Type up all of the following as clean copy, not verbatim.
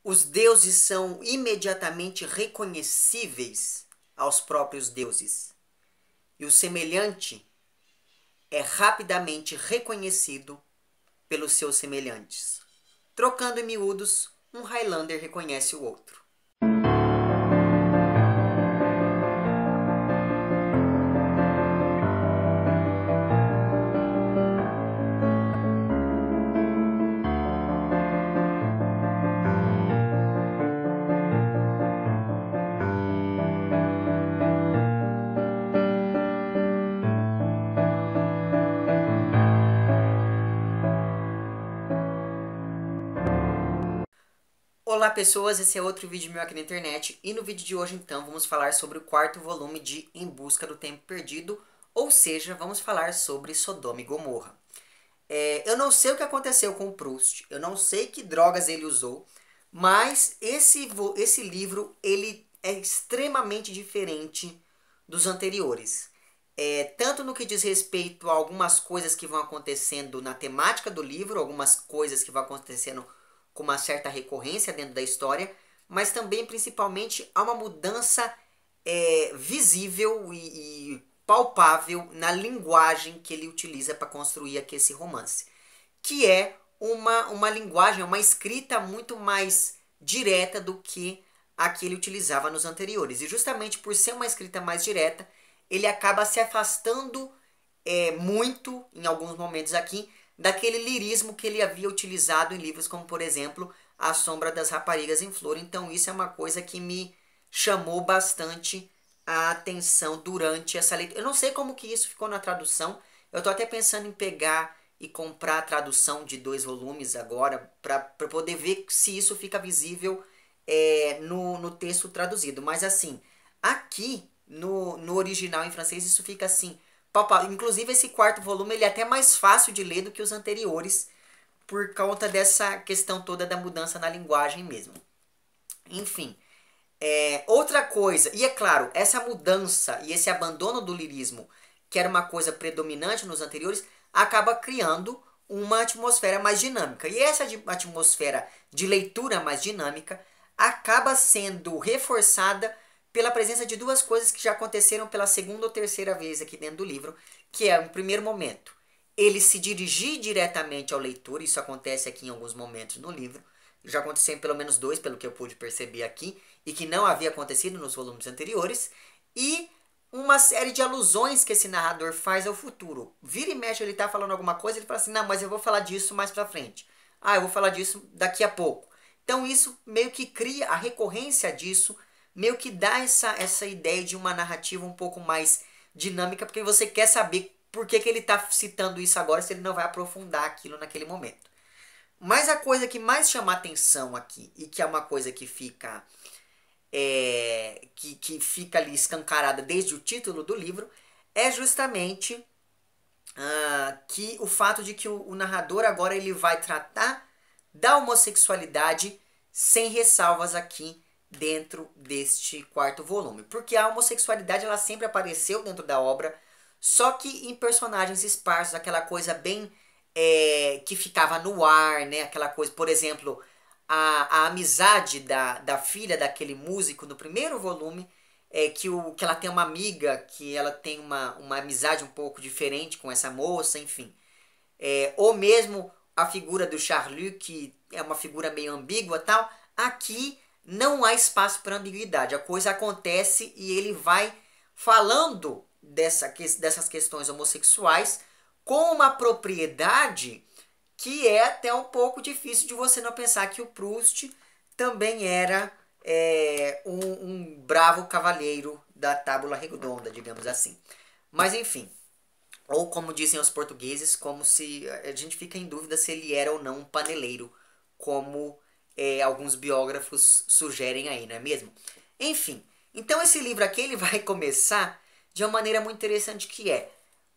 os deuses são imediatamente reconhecíveis aos próprios deuses. E o semelhante é rapidamente reconhecido pelos seus semelhantes. Trocando em miúdos, um Highlander reconhece o outro. Olá pessoas, esse é outro vídeo meu aqui na internet e no vídeo de hoje então vamos falar sobre o quarto volume de Em Busca do Tempo Perdido, ou seja, vamos falar sobre Sodoma e Gomorra. Eu não sei o que aconteceu com o Proust, eu não sei que drogas ele usou, mas esse livro ele é extremamente diferente dos anteriores. Tanto no que diz respeito a algumas coisas que vão acontecendo na temática do livro, algumas coisas que vão acontecendo com uma certa recorrência dentro da história, mas também principalmente há uma mudança visível e palpável na linguagem que ele utiliza para construir aqui esse romance, que é uma linguagem, uma escrita muito mais direta do que a que ele utilizava nos anteriores. E justamente por ser uma escrita mais direta, ele acaba se afastando muito, em alguns momentos aqui, daquele lirismo que ele havia utilizado em livros como, por exemplo, A Sombra das Raparigas em Flor. Então isso é uma coisa que me chamou bastante a atenção durante essa leitura. Eu não sei como que isso ficou na tradução. Eu estou até pensando em pegar e comprar a tradução de 2 volumes agora para poder ver se isso fica visível no texto traduzido. Mas assim, aqui no original em francês isso fica assim. Inclusive esse quarto volume ele é até mais fácil de ler do que os anteriores, por conta dessa questão toda da mudança na linguagem mesmo. Enfim, outra coisa, e é claro, essa mudança e esse abandono do lirismo, que era uma coisa predominante nos anteriores, acaba criando uma atmosfera mais dinâmica. E essa atmosfera de leitura mais dinâmica acaba sendo reforçada pela presença de 2 coisas que já aconteceram pela segunda ou terceira vez aqui dentro do livro, que é, no primeiro momento, ele se dirigir diretamente ao leitor, isso acontece aqui em alguns momentos no livro, já aconteceu em pelo menos 2, pelo que eu pude perceber aqui, e que não havia acontecido nos volumes anteriores, e uma série de alusões que esse narrador faz ao futuro. Vira e mexe, ele tá falando alguma coisa, ele fala assim, não, mas eu vou falar disso mais pra frente. Ah, eu vou falar disso daqui a pouco. Então isso meio que cria a recorrência disso, meio que dá essa ideia de uma narrativa um pouco mais dinâmica, porque você quer saber por que ele está citando isso agora, se ele não vai aprofundar aquilo naquele momento. Mas a coisa que mais chama atenção aqui, e que é uma coisa que fica que fica ali escancarada desde o título do livro, é justamente que o fato de que o narrador agora ele vai tratar da homossexualidade sem ressalvas aqui dentro deste quarto volume. Porque a homossexualidade ela sempre apareceu dentro da obra, só que em personagens esparsos, aquela coisa bem que ficava no ar, né? Aquela coisa, por exemplo, a amizade da filha daquele músico no primeiro volume, que ela tem uma amiga, que ela tem uma amizade um pouco diferente com essa moça, enfim. Ou mesmo a figura do Charlie, que é uma figura meio ambígua e tal. Aqui não há espaço para ambiguidade. A coisa acontece e ele vai falando dessas questões homossexuais com uma propriedade que é até um pouco difícil de você não pensar que o Proust também era um bravo cavalheiro da tábua redonda, digamos assim. Mas enfim, ou como dizem os portugueses, como se a gente fica em dúvida se ele era ou não um paneleiro, como alguns biógrafos sugerem aí, não é mesmo? Enfim, então esse livro aqui ele vai começar de uma maneira muito interessante que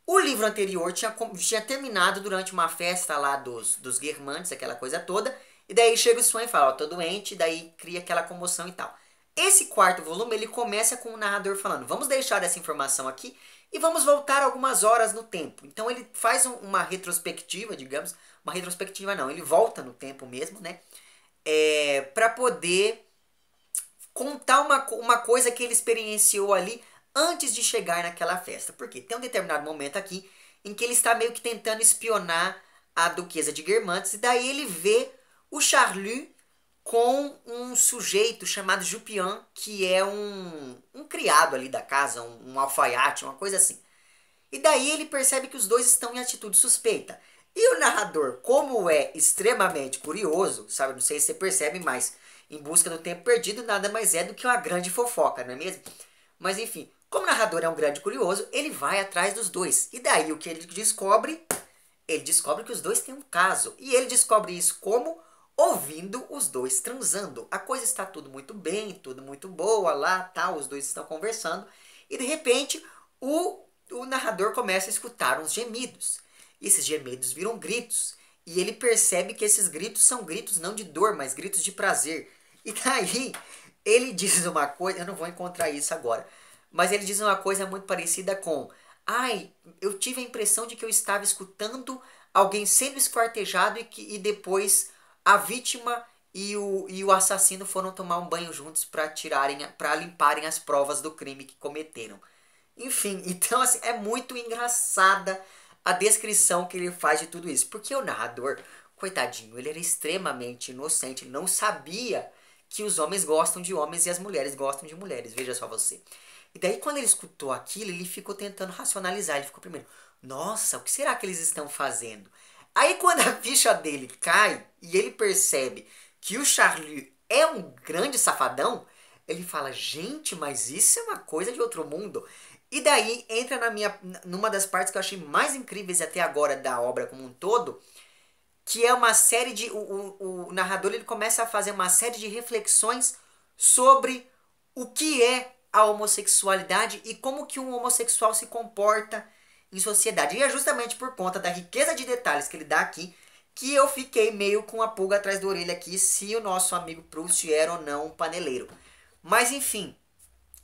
o livro anterior tinha terminado durante uma festa lá dos Guermantes, aquela coisa toda, e daí chega o Swan e fala, ó, tô doente, daí cria aquela comoção e tal. Esse quarto volume, ele começa com o narrador falando, vamos deixar essa informação aqui e vamos voltar algumas horas no tempo. Então ele faz uma retrospectiva, digamos, uma retrospectiva não, ele volta no tempo mesmo, né? para poder contar uma coisa que ele experienciou ali antes de chegar naquela festa. Porque tem um determinado momento aqui em que ele está meio que tentando espionar a duquesa de Guermantes, e daí ele vê o Charlie com um sujeito chamado Jupian, que é um criado ali da casa, um alfaiate, uma coisa assim. E daí ele percebe que os dois estão em atitude suspeita. E o narrador, como é extremamente curioso, sabe, não sei se você percebe, mas Em Busca do Tempo Perdido nada mais é do que uma grande fofoca, não é mesmo? Mas enfim, como o narrador é um grande curioso, ele vai atrás dos dois. E daí o que ele descobre? Ele descobre que os dois têm um caso. E ele descobre isso como? Ouvindo os dois transando. A coisa está tudo muito bem, tudo muito boa lá, tal, os dois estão conversando. E de repente o narrador começa a escutar uns gemidos. E esses gemidos viram gritos. E ele percebe que esses gritos são gritos não de dor, mas gritos de prazer. E daí ele diz uma coisa, eu não vou encontrar isso agora, mas ele diz uma coisa muito parecida com: ai, eu tive a impressão de que eu estava escutando alguém sendo esquartejado e depois a vítima e o assassino foram tomar um banho juntos para limparem as provas do crime que cometeram. Enfim, então assim, é muito engraçada a descrição que ele faz de tudo isso. Porque o narrador, coitadinho, ele era extremamente inocente, não sabia que os homens gostam de homens e as mulheres gostam de mulheres. Veja só você. E daí quando ele escutou aquilo, ele ficou tentando racionalizar. Ele ficou primeiro, nossa, o que será que eles estão fazendo? Aí quando a ficha dele cai e ele percebe que o Charlie é um grande safadão, ele fala, gente, mas isso é uma coisa de outro mundo. E daí entra numa das partes que eu achei mais incríveis até agora da obra como um todo, que é uma série de... O narrador ele começa a fazer uma série de reflexões sobre o que é a homossexualidade e como que um homossexual se comporta em sociedade. E é justamente por conta da riqueza de detalhes que ele dá aqui que eu fiquei meio com a pulga atrás da orelha aqui se o nosso amigo Proust era ou não um paneleiro. Mas enfim,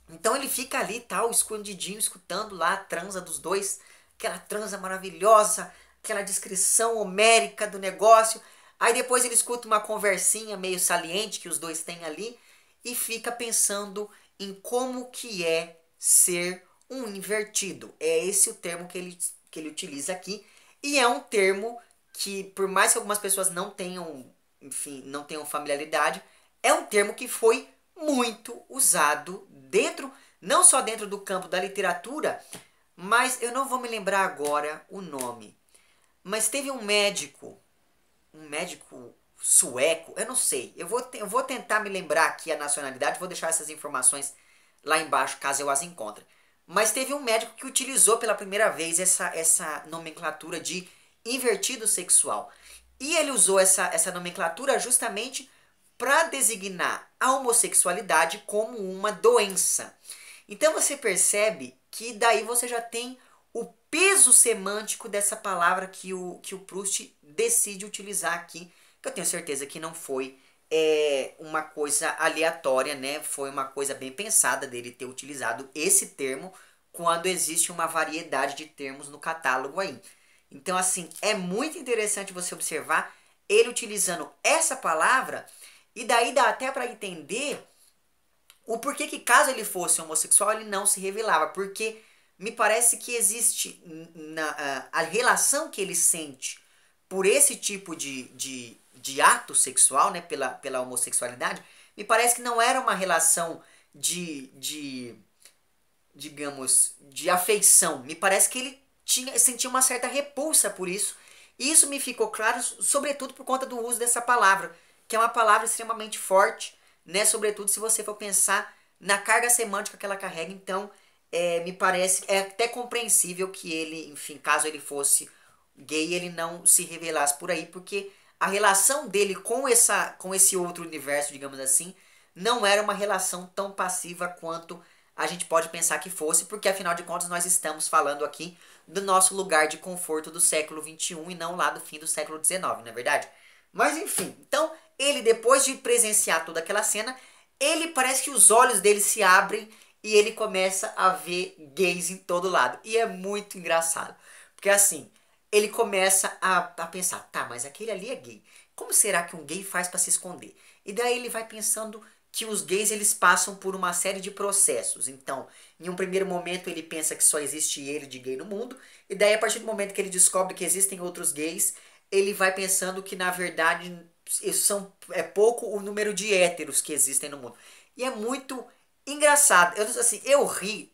então ele fica ali tal, escondidinho, escutando lá a transa dos dois, aquela transa maravilhosa, aquela descrição homérica do negócio. Aí depois ele escuta uma conversinha meio saliente que os dois têm ali e fica pensando em como que é ser um invertido. É esse o termo que ele utiliza aqui. E é um termo que, por mais que algumas pessoas não tenham, enfim, não tenham familiaridade, é um termo que foi muito usado dentro, não só dentro do campo da literatura, mas eu não vou me lembrar agora o nome. Mas teve um médico sueco, eu não sei, eu vou tentar me lembrar aqui a nacionalidade, vou deixar essas informações lá embaixo caso eu as encontre. Mas teve um médico que utilizou pela primeira vez essa nomenclatura de invertido sexual. E ele usou essa nomenclatura justamente para designar a homossexualidade como uma doença. Então você percebe que daí você já tem o peso semântico dessa palavra que o Proust decide utilizar aqui, que eu tenho certeza que não foi uma coisa aleatória, né? Foi uma coisa bem pensada dele ter utilizado esse termo quando existe uma variedade de termos no catálogo aí. Então, assim, é muito interessante você observar ele utilizando essa palavra e daí dá até para entender o porquê que caso ele fosse homossexual ele não se revelava, porque me parece que existe a relação que ele sente por esse tipo de ato sexual, né, pela homossexualidade, me parece que não era uma relação digamos, de afeição. Me parece que ele sentia uma certa repulsa por isso. E isso me ficou claro, sobretudo por conta do uso dessa palavra, que é uma palavra extremamente forte, né? Sobretudo se você for pensar na carga semântica que ela carrega. Então, me parece, é até compreensível que ele, enfim, caso ele fosse gay, ele não se revelasse por aí, porque a relação dele com esse outro universo, digamos assim, não era uma relação tão passiva quanto a gente pode pensar que fosse, porque afinal de contas nós estamos falando aqui do nosso lugar de conforto do século XXI e não lá do fim do século XIX, não é verdade? Mas enfim, então ele depois de presenciar toda aquela cena, ele parece que os olhos dele se abrem e ele começa a ver gays em todo lado. E é muito engraçado, porque assim, ele começa a pensar, tá, mas aquele ali é gay. Como será que um gay faz para se esconder? E daí ele vai pensando que os gays eles passam por uma série de processos. Então, em um primeiro momento ele pensa que só existe ele de gay no mundo, e daí a partir do momento que ele descobre que existem outros gays, ele vai pensando que na verdade é pouco o número de héteros que existem no mundo. E é muito engraçado. Eu ri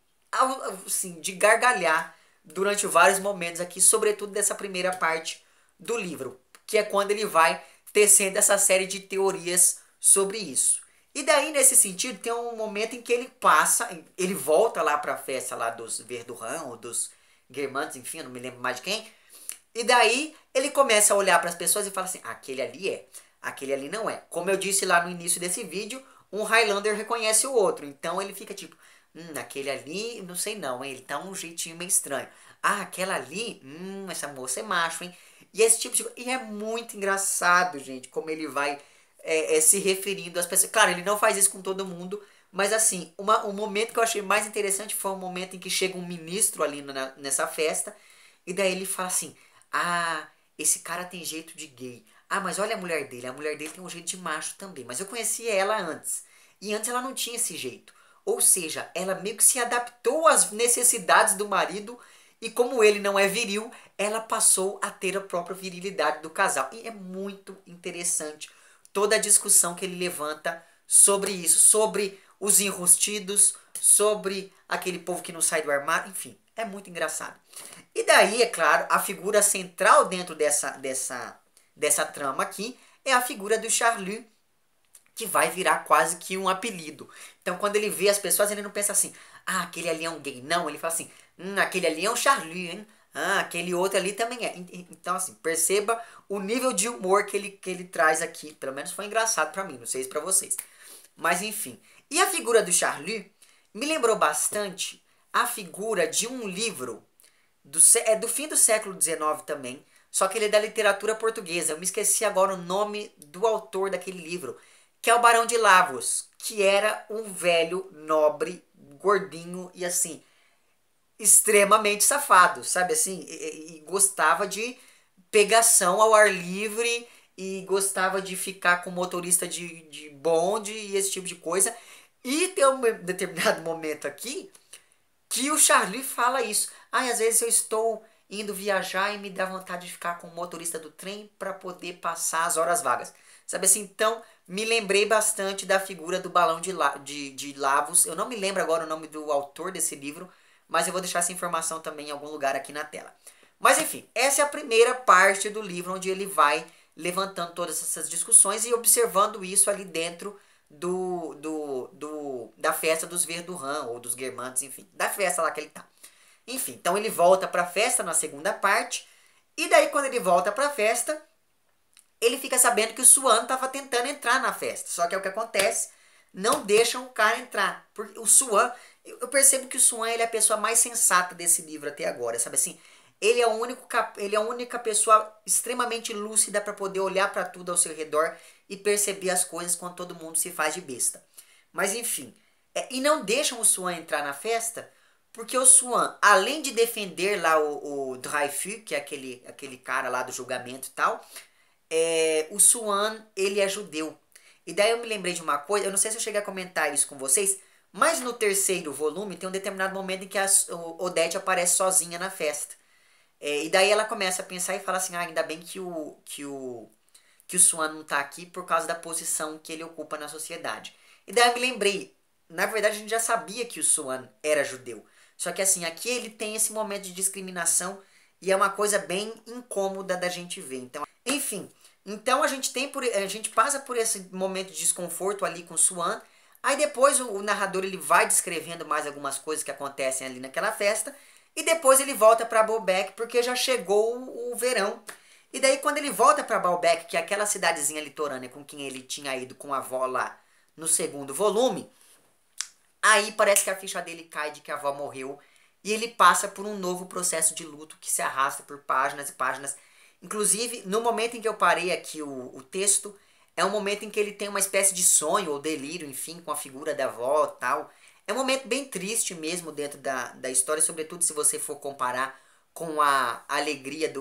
assim, de gargalhar durante vários momentos aqui, sobretudo dessa primeira parte do livro, que é quando ele vai tecendo essa série de teorias sobre isso. E daí, nesse sentido, tem um momento em que ele volta lá para a festa lá dos Verdurran, ou dos Guermantes, enfim, eu não me lembro mais de quem. E daí, ele começa a olhar para as pessoas e fala assim, aquele ali é, aquele ali não é. Como eu disse lá no início desse vídeo, um Highlander reconhece o outro. Então, ele fica tipo, aquele ali, não sei não, hein? Ele tá um jeitinho meio estranho. Ah, aquela ali, essa moça é macho, hein? E esse tipo de coisa. E é muito engraçado, gente, como ele vai se referindo às pessoas. Claro, ele não faz isso com todo mundo, mas assim, um momento que eu achei mais interessante foi um momento em que chega um ministro ali nessa festa, e daí ele fala assim: Ah, esse cara tem jeito de gay. Ah, mas olha a mulher dele tem um jeito de macho também. Mas eu conhecia ela antes. E antes ela não tinha esse jeito. Ou seja, ela meio que se adaptou às necessidades do marido e como ele não é viril, ela passou a ter a própria virilidade do casal. E é muito interessante toda a discussão que ele levanta sobre isso, sobre os enrustidos, sobre aquele povo que não sai do armário, enfim, é muito engraçado. E daí, é claro, a figura central dentro dessa trama aqui é a figura do Charlie, que vai virar quase que um apelido. Então, quando ele vê as pessoas, ele não pensa assim, ah, aquele ali é um gay. Não, ele fala assim, aquele ali é um Charlie, hein? Ah, aquele outro ali também é. Então, assim, perceba o nível de humor que ele traz aqui. Pelo menos foi engraçado pra mim, não sei se pra vocês. Mas, enfim. E a figura do Charlie me lembrou bastante a figura de um livro do fim do século XIX também, só que ele é da literatura portuguesa. Eu me esqueci agora o nome do autor daquele livro, que é o Barão de Lavos, que era um velho nobre, gordinho e assim, extremamente safado, sabe assim? E gostava de pegação ao ar livre e gostava de ficar com motorista de bonde e esse tipo de coisa. E tem um determinado momento aqui que o Charlie fala isso. Ah, às vezes eu estou indo viajar e me dá vontade de ficar com o motorista do trem para poder passar as horas vagas. Sabe assim? Então, me lembrei bastante da figura do balão de Lavos. Eu não me lembro agora o nome do autor desse livro, mas eu vou deixar essa informação também em algum lugar aqui na tela. Mas enfim, essa é a primeira parte do livro onde ele vai levantando todas essas discussões e observando isso ali dentro da festa dos Verdurran, ou dos Guermantes, enfim, da festa lá que ele tá. Enfim, então ele volta pra festa na segunda parte, e daí quando ele volta pra festa, ele fica sabendo que o Swan tava tentando entrar na festa, só que é o que acontece, não deixam o cara entrar, porque o Swan, eu percebo que o Swan ele é a pessoa mais sensata desse livro até agora, sabe assim? Ele é, ele é a única pessoa extremamente lúcida para poder olhar para tudo ao seu redor e perceber as coisas quando todo mundo se faz de besta. Mas enfim, e não deixam o Swan entrar na festa porque o Swan, além de defender lá o Dreyfus, que é aquele cara lá do julgamento e tal, o Swan ele é judeu. E daí eu me lembrei de uma coisa, eu não sei se eu cheguei a comentar isso com vocês, mas no terceiro volume tem um determinado momento em que a Odete aparece sozinha na festa. E daí ela começa a pensar e fala assim, ainda bem que o Swan não tá aqui por causa da posição que ele ocupa na sociedade. E daí eu me lembrei, na verdade a gente já sabia que o Swan era judeu. Só que assim, aqui ele tem esse momento de discriminação e é uma coisa bem incômoda da gente ver. Então, enfim, então a gente passa por esse momento de desconforto ali com o Swan. Aí depois o narrador ele vai descrevendo mais algumas coisas que acontecem ali naquela festa. E depois ele volta para Baalbek porque já chegou o verão. E daí quando ele volta para Baalbek, que é aquela cidadezinha litorânea com quem ele tinha ido com a avó lá no segundo volume, aí parece que a ficha dele cai de que a avó morreu e ele passa por um novo processo de luto que se arrasta por páginas e páginas. Inclusive, no momento em que eu parei aqui o texto, é um momento em que ele tem uma espécie de sonho ou delírio, enfim, com a figura da avó e tal. É um momento bem triste mesmo dentro da história, sobretudo se você for comparar com a alegria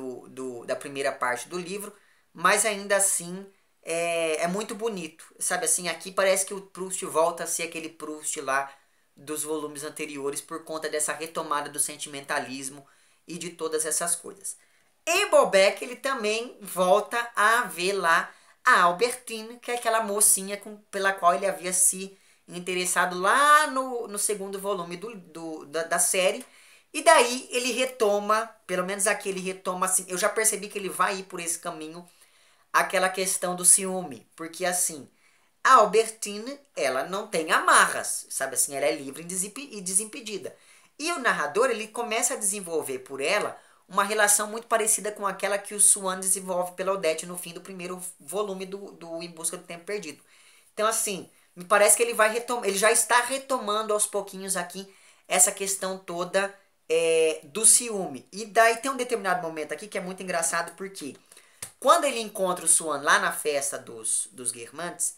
da primeira parte do livro, mas ainda assim é muito bonito, sabe assim? Aqui parece que o Proust volta a ser aquele Proust lá dos volumes anteriores por conta dessa retomada do sentimentalismo e de todas essas coisas. Em Balbec ele também volta a ver lá a Albertine, que é aquela mocinha pela qual ele havia se interessado lá no segundo volume da série. E daí ele retoma, pelo menos aqui ele retoma assim, eu já percebi que ele vai ir por esse caminho, aquela questão do ciúme, porque assim, a Albertine, ela não tem amarras, sabe assim, ela é livre e desimpedida. E o narrador, ele começa a desenvolver por ela uma relação muito parecida com aquela que o Swan desenvolve pela Odette no fim do primeiro volume do Em Busca do Tempo Perdido. Então assim, me parece que ele vai retomar, ele já está retomando aos pouquinhos aqui essa questão toda do ciúme. E daí tem um determinado momento aqui que é muito engraçado, porque quando ele encontra o Swan lá na festa dos Guermantes,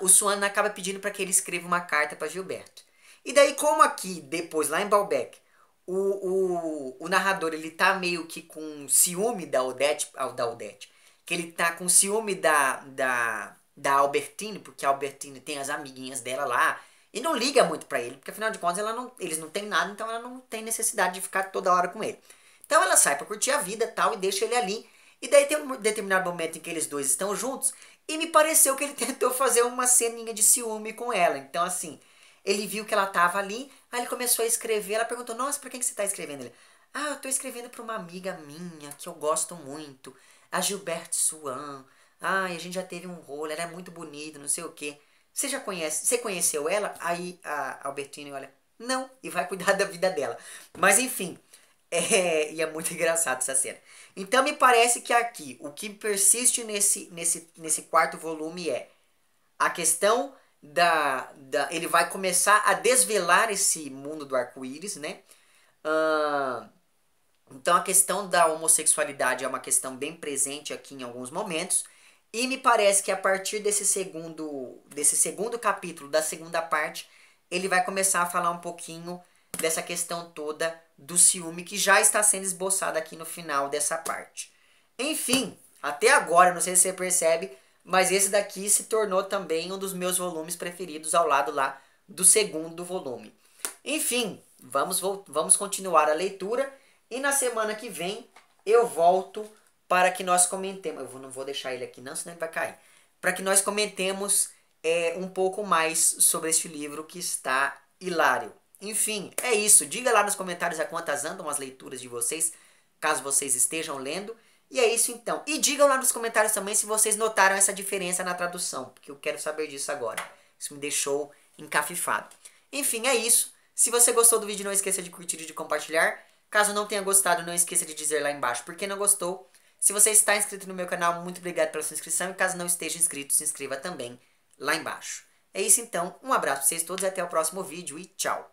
o Swan acaba pedindo para que ele escreva uma carta para Gilberto. E daí, como aqui, depois, lá em Balbec, o narrador ele tá meio que com ciúme da Odette, que ele tá com ciúme da Albertine, porque a Albertine tem as amiguinhas dela lá, e não liga muito para ele, porque afinal de contas eles não têm nada, então ela não tem necessidade de ficar toda hora com ele. Então ela sai para curtir a vida tal e deixa ele ali. E daí tem um determinado momento em que eles dois estão juntos e me pareceu que ele tentou fazer uma ceninha de ciúme com ela. Então assim, ele viu que ela tava ali, aí ele começou a escrever, ela perguntou, nossa, pra quem que você tá escrevendo? Ele, eu tô escrevendo pra uma amiga minha, que eu gosto muito, a Gilberte Swan. A gente já teve um rolo, ela é muito bonita, não sei o quê. Você conheceu ela? Aí a Albertine olha, não, e vai cuidar da vida dela. Mas enfim, e é muito engraçado essa cena. Então me parece que aqui, o que persiste nesse quarto volume é a questão ele vai começar a desvelar esse mundo do arco-íris, né? Então a questão da homossexualidade é uma questão bem presente aqui em alguns momentos. E me parece que a partir desse segundo capítulo, da segunda parte, ele vai começar a falar um pouquinho dessa questão toda do ciúme que já está sendo esboçada aqui no final dessa parte. Enfim, até agora, não sei se você percebe, mas esse daqui se tornou também um dos meus volumes preferidos ao lado lá do segundo volume. Enfim, vamos continuar a leitura e na semana que vem eu volto para que nós comentemos. Eu não vou deixar ele aqui não, senão ele vai cair. Para que nós comentemos um pouco mais sobre este livro que está hilário. Enfim, é isso. Diga lá nos comentários a quantas andam as leituras de vocês, caso vocês estejam lendo. E é isso então. E digam lá nos comentários também se vocês notaram essa diferença na tradução, porque eu quero saber disso agora. Isso me deixou encafifado. Enfim, é isso. Se você gostou do vídeo, não esqueça de curtir e de compartilhar. Caso não tenha gostado, não esqueça de dizer lá embaixo por que não gostou. Se você está inscrito no meu canal, muito obrigado pela sua inscrição. E caso não esteja inscrito, se inscreva também lá embaixo. É isso então. Um abraço para vocês todos e até o próximo vídeo e tchau.